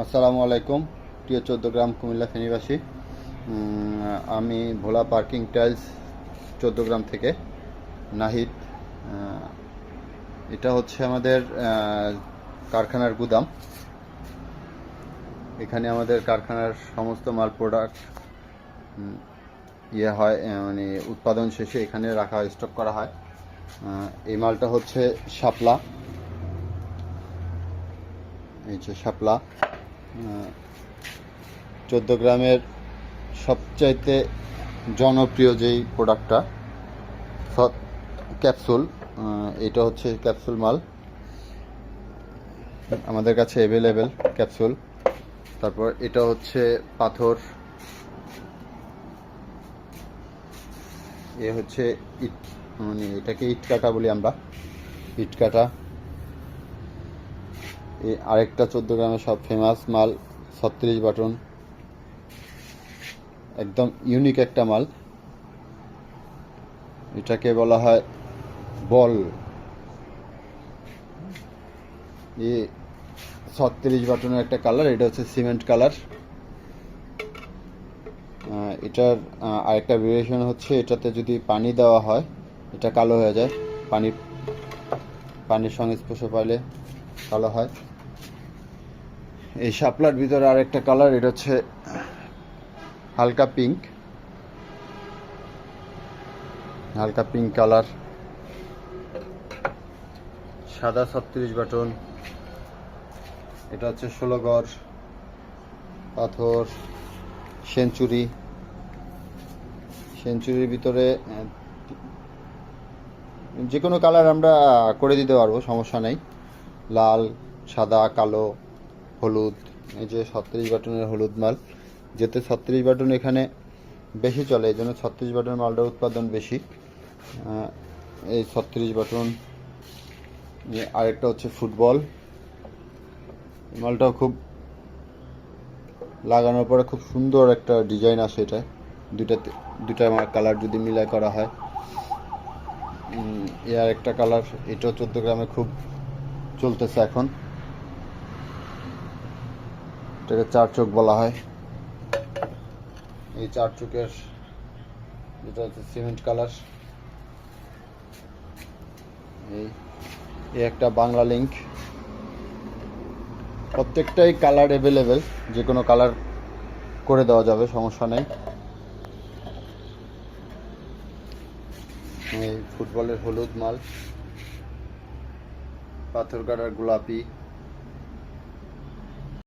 আসসালামু আলাইকুম প্রিয় 14 গ্রাম কুমিল্লা ফেনীবাসী। আমি ভোলা পার্কিং টাইলস 14 গ্রাম থেকে নাহিদ। এটা হচ্ছে আমাদের কারখানার গুদাম। এখানে আমাদের কারখানার সমস্ত মাল প্রোডাক্ট হয়, মানে উৎপাদন শেষে এখানে রাখা হয়, স্টক করা হয়। এই মালটা হচ্ছে শাপলা। এই যে শাপলা 14 গ্রামের সবচাইতে জনপ্রিয় যেই প্রোডাক্টটা ক্যাপসুল। এটা হচ্ছে ক্যাপসুল মাল, আমাদের কাছে অ্যাভেলেবেল ক্যাপসুল। তারপর এটা হচ্ছে পাথর, এ হচ্ছে ইট, মানে এটাকে ইট কাটা বলি আমরা, ইট কাটা। এই আরেকটা 14 গ্রামের সব ফেমাস মাল 36 বাটন, একদম ইউনিক একটা মাল। এটাকে বলা হয় বল। এ 36 বাটনের একটা কালার, এটা হচ্ছে সিমেন্ট কালার। এটার আরেকটা ভেরিয়েশন হচ্ছে এটাতে যদি পানি দেওয়া হয় এটা কালো হয়ে যায়, পানির সংস্পর্শ পাইলে কালো হয়। এই শাপলার ভিতরে আরেকটা কালার, এটা হচ্ছে হালকা পিঙ্ক, হালকা পিঙ্ক কালার। সাদা 36 বাটন, এটা হচ্ছে 16 গড় পাথর সেঞ্চুরি। সেঞ্চুরির ভিতরে যে কোনো কালার আমরা করে দিতে পারবো, সমস্যা নেই। লাল, সাদা, কালো, হলুদ। এই যে 36 বাটনের হলুদ মাল, যেতে 36 বাটন এখানে বেশি চলে, এই জন্য 36 বাটনের মালটার উৎপাদন বেশি। এই 36 বাটন। আরেকটা হচ্ছে ফুটবল, এই মালটাও খুব লাগানোর পরে খুব সুন্দর একটা ডিজাইন আসে। এটা দুইটা কালার যদি মিলাই করা হয়। এর একটা কালার, এটাও 14 গ্রামে খুব চলতেছে এখন, এটাকে 4 চোখ বলা হয়। এই 4 চোখের যেটা হচ্ছে সিমেন্ট কালার। এই একটা বাংলা লিঙ্ক। প্রত্যেকটাই কালার অ্যাভেলেবেল, যে কোনো কালার করে দেওয়া যাবে, সমস্যা নেই। এই ফুটবলের হলুদ মাল, পাথর কাটার গোলাপি।